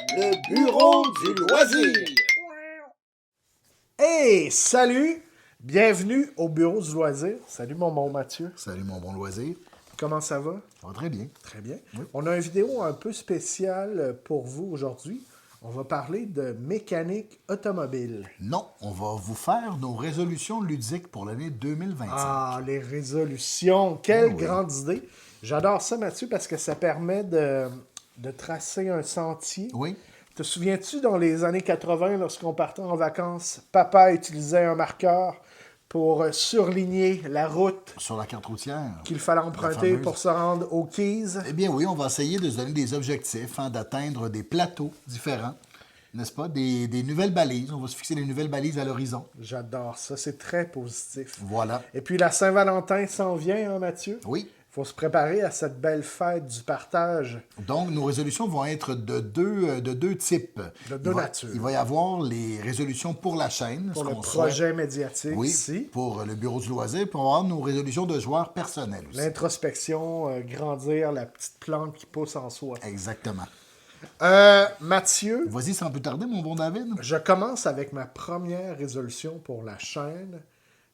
Le bureau du loisir. Hey, salut! Bienvenue au bureau du loisir. Salut mon bon Mathieu. Salut mon bon loisir. Comment ça va? Ça va très bien. Très bien. Oui. On a une vidéo un peu spéciale pour vous aujourd'hui. On va parler de mécanique automobile. Non, on va vous faire nos résolutions ludiques pour l'année 2025. Ah, les résolutions! Quelle oui. grande idée! J'adore ça, Mathieu, parce que ça permet de tracer un sentier. Oui, Te souviens-tu, dans les années 80, lorsqu'on partait en vacances, papa utilisait un marqueur pour surligner la route sur la carte routière. qu'il fallait La emprunter fameuse. pour se rendre aux Keys. Eh bien oui, on va essayer de se donner des objectifs, d'atteindre des plateaux différents, n'est-ce pas? Des nouvelles balises. On va se fixer des nouvelles balises à l'horizon. J'adore ça, c'est très positif. Voilà. Et puis la Saint-Valentin s'en vient, hein, Mathieu? Oui. Il faut se préparer à cette belle fête du partage. Donc, nos résolutions vont être de deux types. De deux natures. Il va y avoir les résolutions pour la chaîne. Pour ce le qu'on projet souhaite. médiatique Oui, ici. pour le bureau du loisir. Puis on va avoir nos résolutions de joueurs personnels aussi. L'introspection, grandir la petite plante qui pousse en soi. Exactement. Mathieu, Vas-y sans plus tarder, mon bon David. je commence avec ma première résolution pour la chaîne.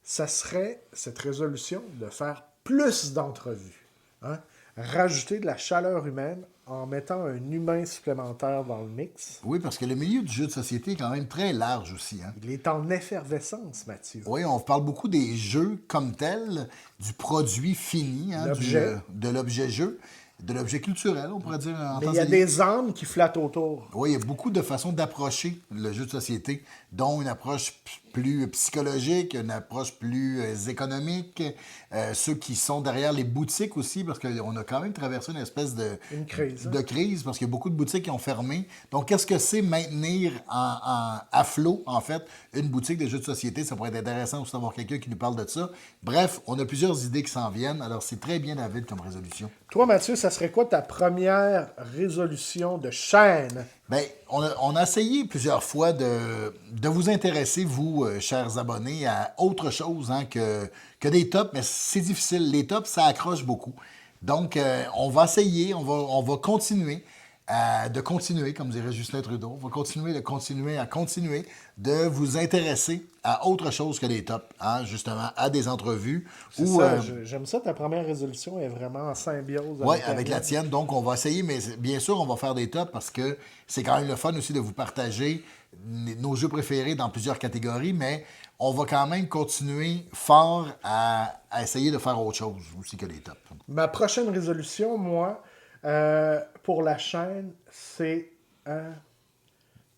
Ça serait, cette résolution, de faire plus d'entrevues. Hein? Rajouter de la chaleur humaine en mettant un humain supplémentaire dans le mix. Oui, parce que le milieu du jeu de société est quand même très large aussi. Il est en effervescence, Mathieu. Oui, on parle beaucoup des jeux comme tels, du produit fini, L'objet. de l'objet jeu, de l'objet culturel, on pourrait dire. En Mais temps il y a et lieu. des âmes qui flattent autour. Oui, il y a beaucoup de façons d'approcher le jeu de société, dont une approche plus psychologique, une approche plus économique, ceux qui sont derrière les boutiques aussi, parce qu'on a quand même traversé une espèce Une crise, hein? de crise, parce qu'il y a beaucoup de boutiques qui ont fermé. Donc, qu'est-ce que c'est maintenir à flot, en fait, une boutique de jeux de société? Ça pourrait être intéressant aussi d'avoir quelqu'un qui nous parle de ça. Bref, on a plusieurs idées qui s'en viennent, alors c'est très bien David comme résolution. Toi, Mathieu, ça serait quoi ta première résolution de chaîne? Bien, on a essayé plusieurs fois de vous intéresser, vous, chers abonnés, à autre chose que des tops, mais c'est difficile. Les tops, ça accroche beaucoup. Donc, on va essayer, on va continuer, comme dirait Justin Trudeau, on va continuer de vous intéresser à autre chose que des tops, justement, à des entrevues. C'est ça, j'aime ça, ta première résolution est vraiment en symbiose Oui, avec avec la mienne. tienne. Donc, on va essayer, mais bien sûr, on va faire des tops parce que c'est quand même le fun aussi de vous partager nos jeux préférés dans plusieurs catégories, mais on va quand même continuer fort à essayer de faire autre chose aussi que des tops. Ma prochaine résolution, moi, pour la chaîne, c'est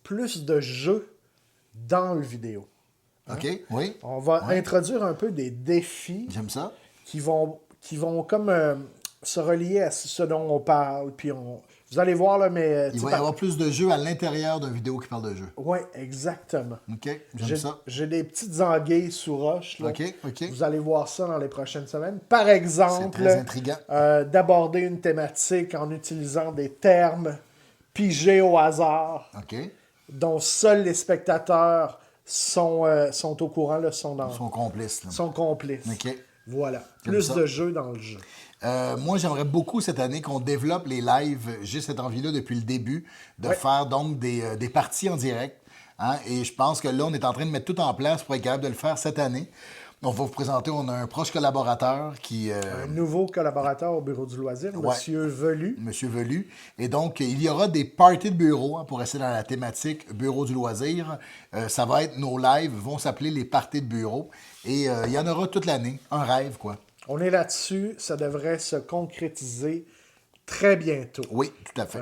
plus de jeux dans le vidéo. OK? Oui? On va Ouais. introduire un peu des défis J'aime ça. qui vont comme se relier à ce dont on parle. Puis vous allez voir, là, mais... Il va y avoir plus de jeux à l'intérieur d'une vidéo qui parle de jeux. Oui, exactement. OK? J'aime ça. J'ai des petites anguilles sous roche. Là. OK. Vous allez voir ça dans les prochaines semaines. Par C'est exemple, très intriguant. d'aborder une thématique en utilisant des termes pigés au hasard, OK? dont seuls les spectateurs sont au courant, là, Ils sont complices. Là. sont complices. OK. Voilà. J'aime Plus ça. de jeux dans le jeu. Moi, j'aimerais beaucoup cette année qu'on développe les lives. J'ai cette envie-là depuis le début de faire donc des parties en direct. Et je pense que là, on est en train de mettre tout en place pour être capable de le faire cette année. On va vous présenter, on a un proche collaborateur qui... Un nouveau collaborateur au bureau du loisir, Ouais. Monsieur Velu. Monsieur Velu. Et donc, il y aura des parties de bureau pour rester dans la thématique bureau du loisir. Ça va être nos lives, vont s'appeler les parties de bureau. Et il y en aura toute l'année. Un rêve, quoi. On est là-dessus. Ça devrait se concrétiser très bientôt. Oui, tout à fait.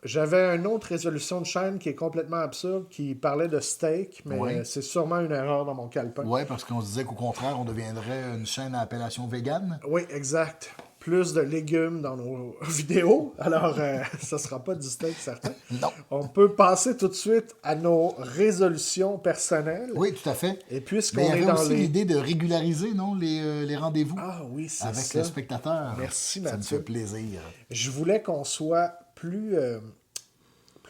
J'avais une autre résolution de chaîne qui est complètement absurde, qui parlait de steak, mais Ouais. c'est sûrement une erreur dans mon calepin. Oui, parce qu'on se disait qu'au contraire, on deviendrait une chaîne à appellation végane. Oui, exact. Plus de légumes dans nos vidéos. Alors, ça ne sera pas du steak, certain. Non. On peut passer tout de suite à nos résolutions personnelles. Oui, tout à fait. Et Mais puisqu'on il y est avait dans aussi les... l'idée de régulariser, non, les rendez-vous Ah oui, c'est avec ça. le spectateur. Merci, Ça me Mathieu. fait plaisir. Je voulais qu'on soit plus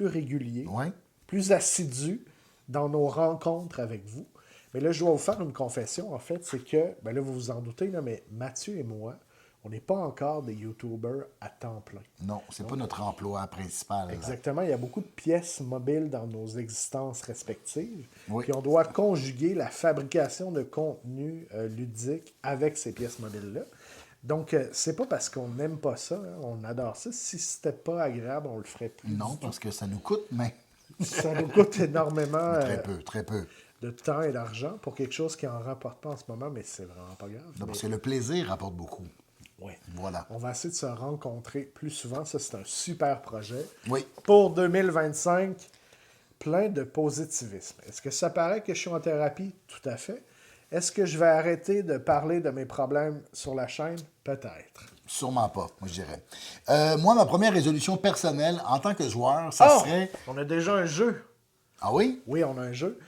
régulier, Oui. plus assidu dans nos rencontres avec vous. Mais là, je dois vous faire une confession, en fait, c'est que, ben là, vous vous en doutez, là, mais Mathieu et moi, On n'est pas encore des YouTubers à temps plein. Non, c'est pas notre emploi principal. Là. Exactement. Il y a beaucoup de pièces mobiles dans nos existences respectives. Oui. Puis on doit conjuguer la fabrication de contenu ludique avec ces pièces mobiles-là. Donc, c'est pas parce qu'on n'aime pas ça, hein, on adore ça. Si c'était pas agréable, on le ferait plus. Non, parce que ça nous coûte, mais Ça nous coûte énormément très peu. de temps et d'argent pour quelque chose qui en rapporte pas en ce moment, mais c'est vraiment pas grave. Non, Mais- parce que le plaisir rapporte beaucoup. Ouais. Voilà. On va essayer de se rencontrer plus souvent. Ça, c'est un super projet. Oui. Pour 2025, plein de positivisme. Est-ce que ça paraît que je suis en thérapie? Tout à fait. Est-ce que je vais arrêter de parler de mes problèmes sur la chaîne? Peut-être. Sûrement pas, moi je dirais. Moi, ma première résolution personnelle en tant que joueur, ça serait. On a déjà un jeu. Ah oui? Oui, on a un jeu.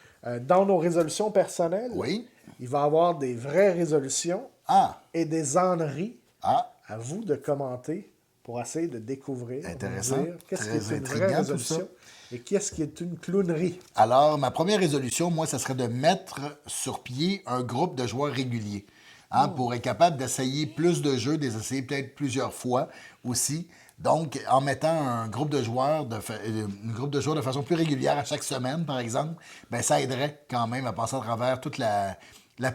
Dans nos résolutions personnelles, Oui. il va y avoir des vraies résolutions Ah! et des âneries. Ah! À vous de commenter pour essayer de découvrir, Intéressant. nous dire qu'est-ce qui Très est une vraie intriguant, tout résolution et qu'est-ce qui est une clownerie. Alors, ma première résolution, moi, ça serait de mettre sur pied un groupe de joueurs réguliers. Hein, pour être capable d'essayer plus de jeux, de les essayer peut-être plusieurs fois aussi. Donc, en mettant un groupe de joueurs de façon plus régulière à chaque semaine, par exemple, ben ça aiderait quand même à passer à travers toute la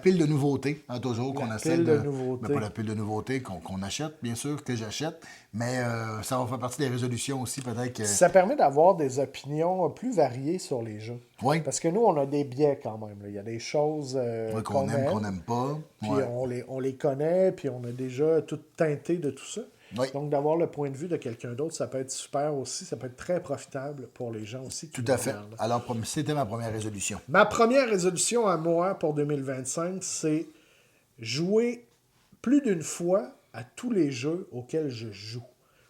pile de nouveautés, hein, toujours, qu'on essaie pile de de... nouveautés. Ben, pas la pile de nouveautés qu'on achète, bien sûr, que j'achète, mais ça va faire partie des résolutions aussi, peut-être que... Ça permet d'avoir des opinions plus variées sur les jeux. Oui. Parce que nous, on a des biais quand même. Là. Il y a des choses Ouais, qu'on aime, qu'on n'aime pas. Puis Ouais. on les connaît, puis on a déjà tout teinté de tout ça. Oui. Donc, d'avoir le point de vue de quelqu'un d'autre, ça peut être super aussi. Ça peut être très profitable pour les gens aussi qui Tout nous à fait. regardent. Alors, c'était ma première résolution. Ma première résolution à moi pour 2025, c'est jouer plus d'une fois à tous les jeux auxquels je joue.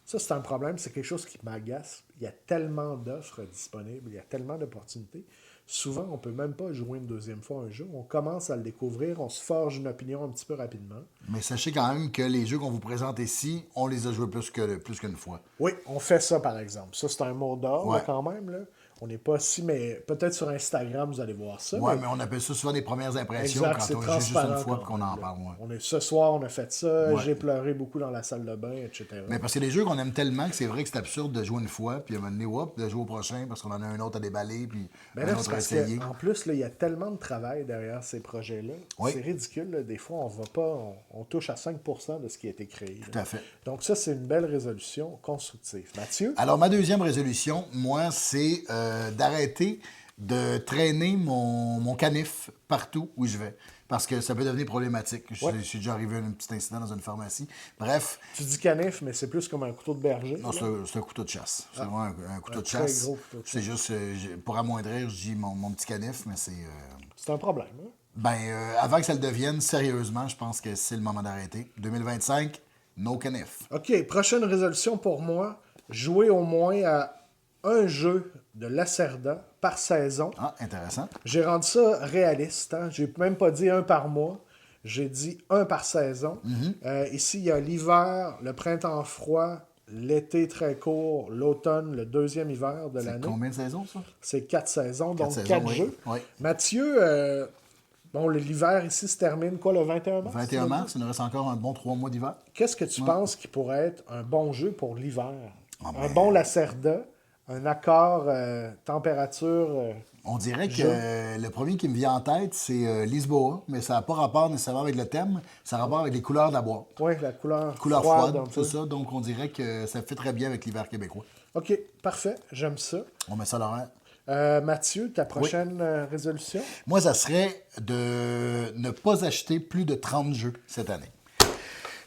Ça, c'est un problème, c'est quelque chose qui m'agace. Il y a tellement d'offres disponibles, il y a tellement d'opportunités. Souvent, on ne peut même pas jouer une deuxième fois un jeu. On commence à le découvrir, on se forge une opinion un petit peu rapidement. Mais sachez quand même que les jeux qu'on vous présente ici, on les a joués plus qu'une fois. Oui, on fait ça, par exemple. Ça, c'est un mot d'ordre Ouais. quand même. Là. On n'est pas si, mais peut-être sur Instagram, vous allez voir ça. Ouais, mais on appelle ça souvent des premières impressions Exact, c'est quand on joue juste une transparent fois quand et qu'on même, en là. parle. Ouais. On est, ce soir, on a fait ça, Ouais. j'ai pleuré beaucoup dans la salle de bain, etc. Mais parce que les jeux qu'on aime tellement que c'est vrai que c'est absurde de jouer une fois, puis à un moment donné, hop, de jouer au prochain parce qu'on en a un autre à déballer, puis Ben un là, c'est autre à parce essayer. qu'en plus, là, il y a tellement de travail derrière ces projets-là. Oui. C'est ridicule. Là. Des fois, on va pas, on touche à 5% de ce qui a été créé. Tout à fait. Donc ça, c'est une belle résolution constructive. Mathieu? Alors, ma deuxième résolution, moi, c'est d'arrêter de traîner mon canif partout où je vais. Parce que ça peut devenir problématique. Je suis déjà arrivé à un petit incident dans une pharmacie. Bref, Tu dis canif, mais c'est plus comme un couteau de berger. non, là. c'est un couteau de chasse. C'est vraiment un couteau Un de très chasse. gros couteau de C'est juste, pour amoindrir, je dis mon petit canif, mais c'est... C'est un problème. Hein? avant que ça le devienne, sérieusement, je pense que c'est le moment d'arrêter. 2025, no canif. OK, prochaine résolution pour moi. Jouer au moins à un jeu de Lacerda par saison. Ah, intéressant. J'ai rendu ça réaliste. Hein? J'ai même pas dit un par mois. J'ai dit un par saison. Ici, il y a l'hiver, le printemps froid, l'été très court, l'automne, le deuxième hiver de C'est l'année. combien de saisons, ça? C'est 4 saisons, donc saisons, 4 oui. jeux. Oui. Mathieu, bon, l'hiver ici se termine quoi, le 21 mars? 21 mars, il nous reste encore un bon 3 mois d'hiver. Qu'est-ce que tu penses qui pourrait être un bon jeu pour l'hiver? Ah, Un ben- bon Lacerda, un accord température... On dirait que Jeu. le premier qui me vient en tête, c'est Lisboa, mais ça n'a pas rapport nécessairement avec le thème, ça a rapport avec les couleurs de la boîte. Oui, la couleur, Couleur froide. froide, un peu. tout ça, donc on dirait que ça fait très bien avec l'hiver québécois. OK, parfait, j'aime ça. On met ça à l'horaire. Mathieu, ta prochaine résolution? Moi, ça serait de ne pas acheter plus de 30 jeux cette année.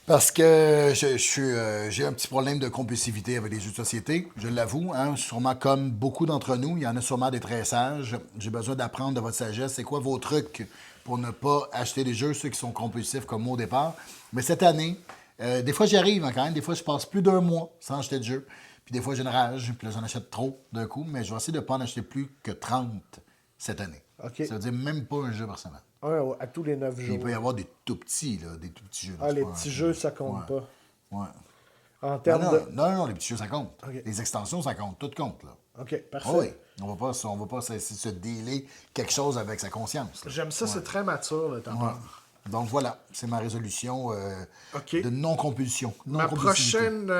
Parce que j'ai un petit problème de compulsivité avec les jeux de société, je l'avoue. Hein, sûrement comme beaucoup d'entre nous, il y en a sûrement des très sages. J'ai besoin d'apprendre de votre sagesse. C'est quoi vos trucs pour ne pas acheter des jeux, ceux qui sont compulsifs comme moi au départ? Mais cette année, des fois j'y arrive hein, quand même. Des fois, je passe plus d'un mois sans acheter de jeux. Puis des fois, j'ai une rage, puis là, j'en achète trop d'un coup. Mais je vais essayer de ne pas en acheter plus que 30 cette année. OK. Ça veut dire même pas un jeu par semaine. Un à tous les 9 Puis jours. il peut y avoir des tout petits, là, des tout petits jeux. là, Ah, c'est les pas petits un- jeux, ça compte Ouais. pas. Ouais. En Non, termes non, de... non, les petits jeux, ça compte. OK. Les extensions, ça compte. Tout compte, là. OK, parfait. Ah oui. On va pas essayer de se dealer quelque chose avec sa conscience. là. J'aime ça, c'est très mature, là, ta part. Donc voilà, c'est ma résolution OK. de non-compulsion. Ma Non-compulsivité. prochaine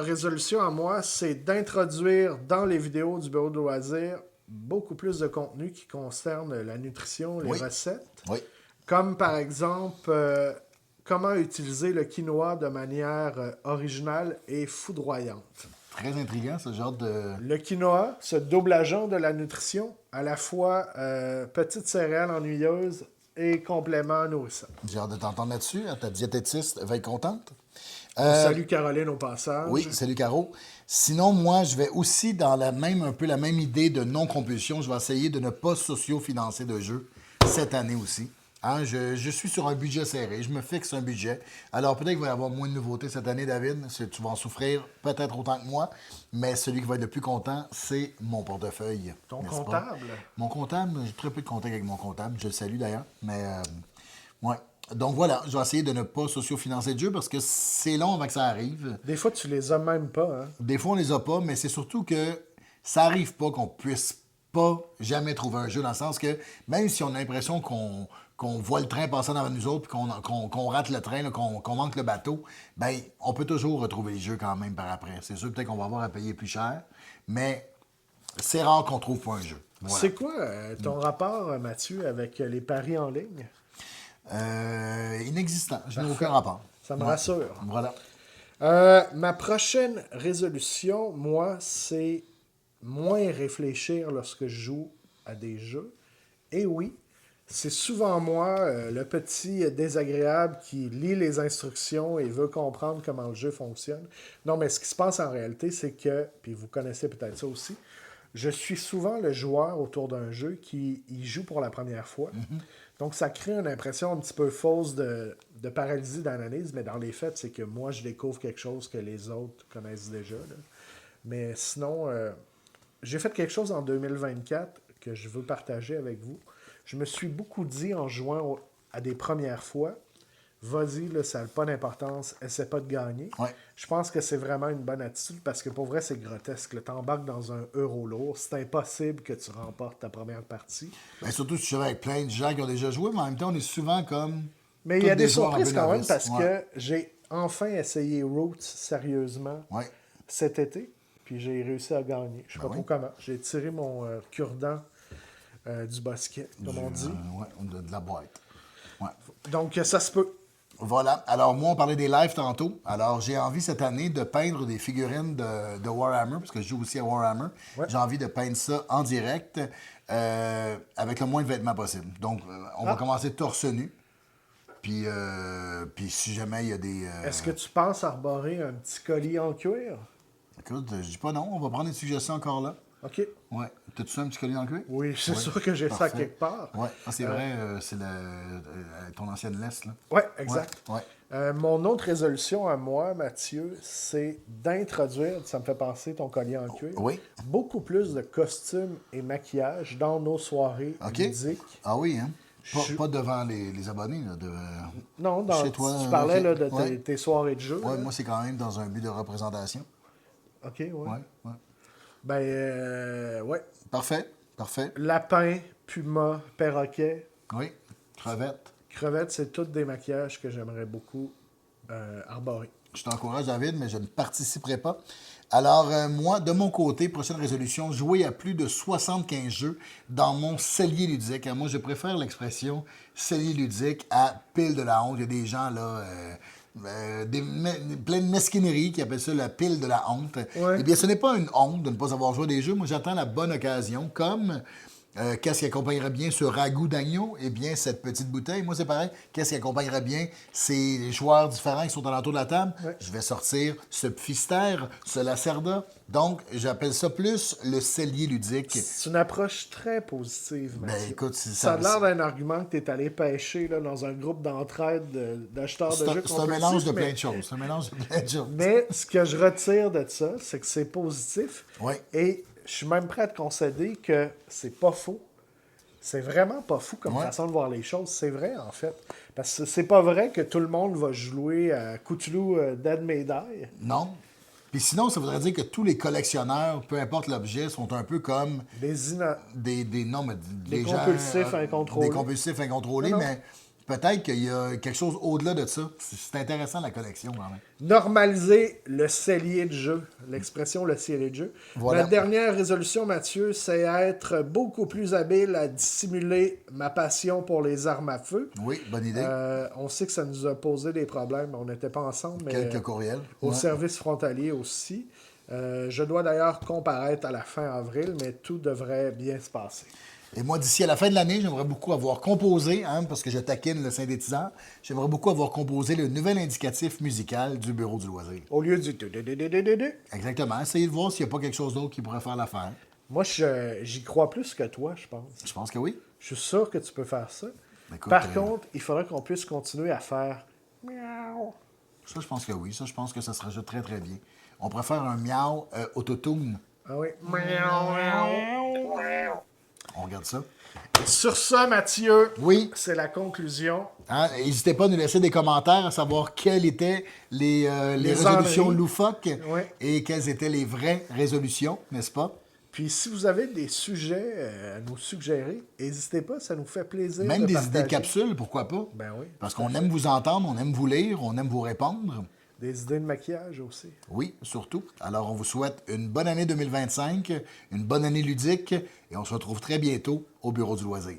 résolution à moi, c'est d'introduire dans les vidéos du bureau de loisirs beaucoup plus de contenu qui concerne la nutrition, les Oui. recettes. Oui. Comme par exemple, comment utiliser le quinoa de manière originale et foudroyante. Très intriguant, ce genre de... Le quinoa, ce double agent de la nutrition, à la fois petite céréale ennuyeuse et complément nourrissant. J'ai hâte de t'entendre là-dessus. Ta diététiste va être contente. Salut Caroline au passage. Oui, salut Caro. Sinon, moi, je vais aussi dans un peu la même idée de non-compulsion. Je vais essayer de ne pas socio-financer de jeux cette année aussi. Hein, je suis sur un budget serré. Je me fixe un budget. Alors, peut-être qu'il va y avoir moins de nouveautés cette année, David. Tu vas en souffrir peut-être autant que moi. Mais celui qui va être le plus content, c'est mon portefeuille. Ton n'est-ce pas? comptable. Mon comptable, j'ai très peu de contact avec mon comptable. Je le salue d'ailleurs. Mais, ouais. Donc voilà, je vais essayer de ne pas socio-financer de jeu parce que c'est long avant que ça arrive. Des fois, tu les as même pas. Hein? Des fois, on les a pas, mais c'est surtout que ça arrive pas qu'on puisse pas jamais trouver un jeu, dans le sens que même si on a l'impression qu'on voit le train passer devant nous autres, puis qu'on rate le train, là, qu'on manque le bateau, ben on peut toujours retrouver les jeux quand même par après. C'est sûr peut-être qu'on va avoir à payer plus cher, mais c'est rare qu'on trouve pas un jeu. Voilà. C'est quoi ton rapport, Mathieu, avec les paris en ligne? Inexistant. Je n'ai Parfait. aucun rapport. Ça me Ouais. rassure. Voilà. Ma prochaine résolution, moi, c'est moins réfléchir lorsque je joue à des jeux. Et oui, c'est souvent moi, le petit désagréable qui lit les instructions et veut comprendre comment le jeu fonctionne. Non, mais ce qui se passe en réalité, c'est que, puis vous connaissez peut-être ça aussi, je suis souvent le joueur autour d'un jeu qui y joue pour la première fois. Donc, ça crée une impression un petit peu fausse de paralysie d'analyse, mais dans les faits, c'est que moi, je découvre quelque chose que les autres connaissent déjà. Là. Mais sinon, j'ai fait quelque chose en 2024 que je veux partager avec vous. Je me suis beaucoup dit en jouant à des premières fois, vas-y, là, ça n'a pas d'importance, essaie pas de gagner. Ouais. Je pense que c'est vraiment une bonne attitude parce que pour vrai, c'est grotesque. Tu embarques dans un euro lourd, c'est impossible que tu remportes ta première partie. Ben, surtout si tu joues avec plein de gens qui ont déjà joué, mais en même temps, on est souvent comme. Mais il y a tous des joueurs un surprises peu quand même novices. parce Ouais. que j'ai enfin essayé Roots sérieusement Ouais. cet été, puis j'ai réussi à gagner. Je sais Ben pas oui. trop comment. J'ai tiré mon cure-dent du basket, comme on dit. Ouais, de la boîte. Ouais. Donc, ça se peut. Voilà. Alors, moi, on parlait des lives tantôt. Alors, j'ai envie cette année de peindre des figurines de Warhammer, parce que je joue aussi à Warhammer. Ouais. J'ai envie de peindre ça en direct, avec le moins de vêtements possible. Donc, on va commencer torse nu. Puis si jamais il y a des... Est-ce que tu penses arborer un petit collier en cuir? Écoute, je dis pas non. On va prendre une suggestion encore là. OK. Ouais. T'as-tu ça, un petit collier dans le cuir? Oui, c'est Ouais. sûr que j'ai ça Parfait. quelque part. Ouais. Ah, c'est vrai, c'est ton ancienne laisse, là. Ouais, exact. Ouais. Mon autre résolution à moi, Mathieu, c'est d'introduire, ça me fait penser ton collier en cuir, Oui. beaucoup plus de costumes et maquillage dans nos soirées OK. ludiques. Ah oui, hein? Je- Pas devant les abonnés, là. Non, Chez toi, tu parlais ok. là, de Ouais. tes soirées de jeu. Ouais, là. moi, c'est quand même dans un but de représentation. OK, ouais. Ouais. Ben, ouais. Parfait. Lapin, puma, perroquet, Oui. Crevette. crevette, c'est tous des maquillages que j'aimerais beaucoup arborer. Je t'encourage, David, mais je ne participerai pas. Alors, moi, de mon côté, prochaine résolution, jouer à plus de 75 jeux dans mon cellier ludique. Moi, je préfère l'expression cellier ludique à pile de la honte. Il y a des gens, là, plein de mesquineries qui appellent ça la pile de la honte. Ouais. Eh bien, ce n'est pas une honte de ne pas avoir joué à des jeux. Moi, j'attends la bonne occasion, comme... qu'est-ce qui accompagnerait bien ce ragoût d'agneau? Eh bien, cette petite bouteille. Moi, c'est pareil. Qu'est-ce qui accompagnerait bien ces joueurs différents qui sont alentour de la table? Ouais. Je vais sortir ce pfister, ce lacerda. Donc, j'appelle ça plus le cellier ludique. C'est une approche très positive, Ben, Mathieu. écoute, Ça a l'air d'un argument que tu es allé pêcher là, dans un groupe d'entraide d'acheteurs de jeux C'est un mélange de compulsifs, plein de choses. C'est un mélange de plein de choses. Mais ce que je retire de ça, c'est que c'est positif. Oui. Et je suis même prêt à te concéder que c'est pas faux. C'est vraiment pas fou comme Ouais. façon de voir les choses. C'est vrai, en fait. Parce que c'est pas vrai que tout le monde va jouer à Cthulhu Dead May Die. Non. Puis sinon, ça voudrait dire que tous les collectionneurs, peu importe l'objet, sont un peu comme Des des non, mais Des gens, compulsifs incontrôlés. Des compulsifs incontrôlés, Non, non. mais peut-être qu'il y a quelque chose au-delà de ça. C'est intéressant, la connexion, quand même. Normaliser le cellier de jeu. L'expression le cellier de jeu. Voilà. Ma dernière résolution, Mathieu, c'est être beaucoup plus habile à dissimuler ma passion pour les armes à feu. Oui, bonne idée. On sait que ça nous a posé des problèmes. On n'était pas ensemble, mais Quelques courriels. au Ouais. service frontalier aussi. Je dois d'ailleurs comparaître à la fin avril, mais tout devrait bien se passer. Et moi, d'ici à la fin de l'année, j'aimerais beaucoup avoir composé, parce que je taquine le synthétiseur, j'aimerais beaucoup avoir composé le nouvel indicatif musical du Bureau du loisir. Au lieu du... Exactement. Essayez de voir s'il n'y a pas quelque chose d'autre qui pourrait faire l'affaire. Moi, j'y crois plus que toi, je pense. Je pense que oui. Je suis sûr que tu peux faire ça. Écoute, Par contre, il faudrait qu'on puisse continuer à faire miaou. Ça, je pense que oui. Ça, je pense que ça se rajoute très, très bien. On pourrait faire un miaou autotune. Ah oui. On regarde ça. Et sur ça, Mathieu, Oui. c'est la conclusion. N'hésitez pas à nous laisser des commentaires à savoir quelles étaient les résolutions enneries. loufoques Oui. et quelles étaient les vraies résolutions, n'est-ce pas? Puis si vous avez des sujets à nous suggérer, n'hésitez pas, ça nous fait plaisir. Même de des partager. idées de capsules, pourquoi pas? Ben oui. Parce qu'on aime vous entendre, on aime vous lire, on aime vous répondre. Des idées de maquillage aussi. Oui, surtout. Alors, on vous souhaite une bonne année 2025, une bonne année ludique, et on se retrouve très bientôt au Bureau du loisir.